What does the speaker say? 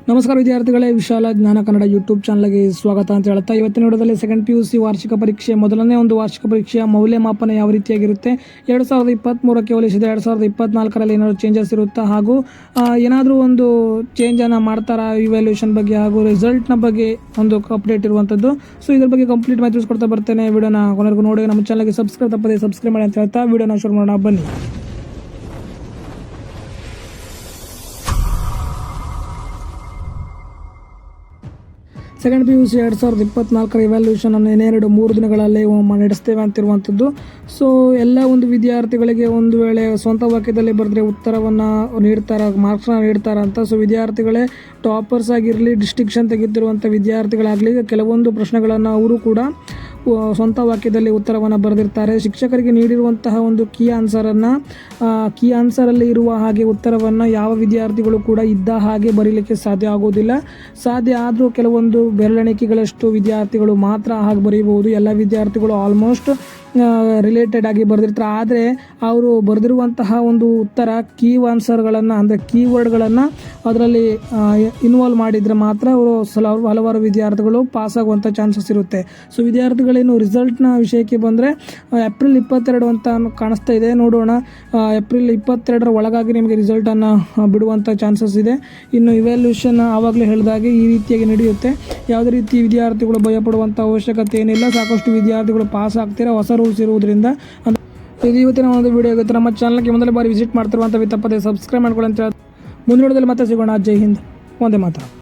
ನಮಸ್ಕಾರ ವಿದ್ಯಾರ್ಥಿಗಳೇ, ವಿಶಾಲ ಜ್ಞಾನ ಕನ್ನಡ ಯೂಟ್ಯೂಬ್ ಚಾನಲ್ಗೆ ಸ್ವಾಗತ ಅಂತ ಹೇಳ್ತಾ ಇವತ್ತಿನ ವಿಡಿಯೋದಲ್ಲಿ ಸೆಕೆಂಡ್ PUC ವಾರ್ಷಿಕ ಪರೀಕ್ಷೆ ಮೊದಲನೇ ಒಂದು ವಾರ್ಷಿಕ ಪರೀಕ್ಷೆಯ ಮೌಲ್ಯಮಾಪನ ಯಾವ ರೀತಿಯಾಗಿರುತ್ತೆ, 2023ಕ್ಕೆ ಹೋಲಿಸಿದ 2024ರಲ್ಲಿ ಏನಾದರೂ ಚೇಂಜಸ್ ಇರುತ್ತಾ, ಹಾಗೂ ಏನಾದರೂ ಒಂದು ಚೇಂಜನ್ನು ಮಾಡ್ತಾರಾ ಇವ್ಯಾಲ್ಯೂಷನ್ ಬಗ್ಗೆ ಹಾಗೂ ರಿಸಲ್ಟ್ನ ಬಗ್ಗೆ ಒಂದು ಅಪ್ಡೇಟ್ ಇರುವಂಥದ್ದು. ಸೊ ಇದ್ರ ಬಗ್ಗೆ ಕಂಪ್ಲೀಟ್ ಮಾಹಿತಿ ತಿಳಿಸ್ಕೊಡ್ತಾ ಬರ್ತೇನೆ. ವಿಡಿಯೋನ ಕೊನೆಗೂ ನೋಡಿ, ನಮ್ಮ ಚಾನಲ್ಗೆ ಸಬ್ಸ್ಕ್ರೈಬ್ ಮಾಡಿ ಅಂತ ಹೇಳ್ತಾ ವಿಡಿಯೋನ ಶುರು ಮಾಡೋಣ ಬನ್ನಿ. ಸೆಕೆಂಡ್ PUC 2024 ಇವ್ಯಾಲ್ಯೂಷನ್ ಅನ್ನು ಇನ್ನೆರಡು 3 ದಿನಗಳಲ್ಲಿ ನಡೆಸ್ತೇವೆ ಅಂತಿರುವಂಥದ್ದು. ಸೊ ಎಲ್ಲ ಒಂದು ವಿದ್ಯಾರ್ಥಿಗಳಿಗೆ ಒಂದು ವೇಳೆ ಸ್ವಂತ ವಾಕ್ಯದಲ್ಲಿ ಬರೆದ್ರೆ ಉತ್ತರವನ್ನು ಮಾರ್ಕ್ಸ್ನ ನೀಡ್ತಾರ ಅಂತ. ಸೊ ವಿದ್ಯಾರ್ಥಿಗಳೇ ಟಾಪರ್ಸ್ ಆಗಿರಲಿ, ಡಿಸ್ಟಿಂಕ್ಷನ್ ತೆಗೆದಿರುವಂಥ ವಿದ್ಯಾರ್ಥಿಗಳಾಗಲಿ ಕೆಲವೊಂದು ಪ್ರಶ್ನೆಗಳನ್ನು ಅವರು ಕೂಡ ಸ್ವಂತ ವಾಕ್ಯದಲ್ಲಿ ಉತ್ತರವನ್ನು ಬರೆದಿರ್ತಾರೆ. ಶಿಕ್ಷಕರಿಗೆ ನೀಡಿರುವಂತಹ ಒಂದು ಕೀ ಆನ್ಸರಲ್ಲಿ ಇರುವ ಹಾಗೆ ಉತ್ತರವನ್ನು ಯಾವ ವಿದ್ಯಾರ್ಥಿಗಳು ಕೂಡ ಇದ್ದ ಹಾಗೆ ಬರೀಲಿಕ್ಕೆ ಸಾಧ್ಯ ಆಗೋದಿಲ್ಲ. ಸಾಧ್ಯ ಆದರೂ ಕೆಲವೊಂದು ಬೆರಳೆಣಿಕೆಗಳಷ್ಟು ವಿದ್ಯಾರ್ಥಿಗಳು ಮಾತ್ರ ಹಾಗೆ ಬರೀಬಹುದು. ಎಲ್ಲ ವಿದ್ಯಾರ್ಥಿಗಳು ಆಲ್ಮೋಸ್ಟ್ ರಿಲೇಟೆಡ್ ಆಗಿ ಬರೆದಿರ್ತಾರೆ. ಆದರೆ ಅವರು ಬರೆದಿರುವಂತಹ ಒಂದು ಉತ್ತರ ಆನ್ಸರ್ಗಳನ್ನು ಅಂದರೆ ಕೀವರ್ಡ್ಗಳನ್ನು ಅದರಲ್ಲಿ ಇನ್ವಾಲ್ವ್ ಮಾಡಿದರೆ ಮಾತ್ರ ಅವರು ಹಲವಾರು ವಿದ್ಯಾರ್ಥಿಗಳು ಪಾಸ್ ಆಗುವಂಥ ಚಾನ್ಸಸ್ ಇರುತ್ತೆ. ಸೊ ವಿದ್ಯಾರ್ಥಿಗಳೇನು ರಿಸಲ್ಟ್ನ ವಿಷಯಕ್ಕೆ ಬಂದರೆ ಏಪ್ರಿಲ್ 22 ಅಂತ ಕಾಣಿಸ್ತಾ ಇದೆ. ನೋಡೋಣ, ಏಪ್ರಿಲ್ 22ರ ಒಳಗಾಗಿ ನಿಮಗೆ ರಿಸಲ್ಟನ್ನು ಬಿಡುವಂಥ ಚಾನ್ಸಸ್ ಇದೆ. ಇನ್ನು ಇವ್ಯಾಲ್ಯೂಷನ್ ಆವಾಗಲೇ ಹೇಳಿದಾಗೆ ಈ ರೀತಿಯಾಗಿ ನಡೆಯುತ್ತೆ. ಯಾವುದೇ ರೀತಿ ವಿದ್ಯಾರ್ಥಿಗಳು ಭಯಪಡುವಂಥ ಅವಶ್ಯಕತೆ ಏನಿಲ್ಲ. ಸಾಕಷ್ಟು ವಿದ್ಯಾರ್ಥಿಗಳು ಪಾಸ್ ಆಗ್ತೀರಾ ಹೊಸ ರೂಲ್ಸ್ ಇರುವುದರಿಂದ. ಇದು ಇವತ್ತಿನ ಒಂದು ವಿಡಿಯೋ ಆಗುತ್ತೆ. ನಮ್ಮ ಚಾನಲ್ಗೆ ಮೊದಲ ಬಾರಿ ವಿಸಿಟ್ ಮಾಡ್ತಿರುವಂಥ ತಪ್ಪದೆ ಸಬ್ಸ್ಕ್ರೈಬ್ ಮಾಡ್ಕೊಳ್ಳಿ ಅಂತ ಹೇಳಿ ಮುಂದಿನ ವಿಡಿಯೋದಲ್ಲಿ ಮತ್ತೆ ಸಿಗೋಣ. ಜೈ ಹಿಂದ್, ಒಂದೇ ಮಾತ್ರ.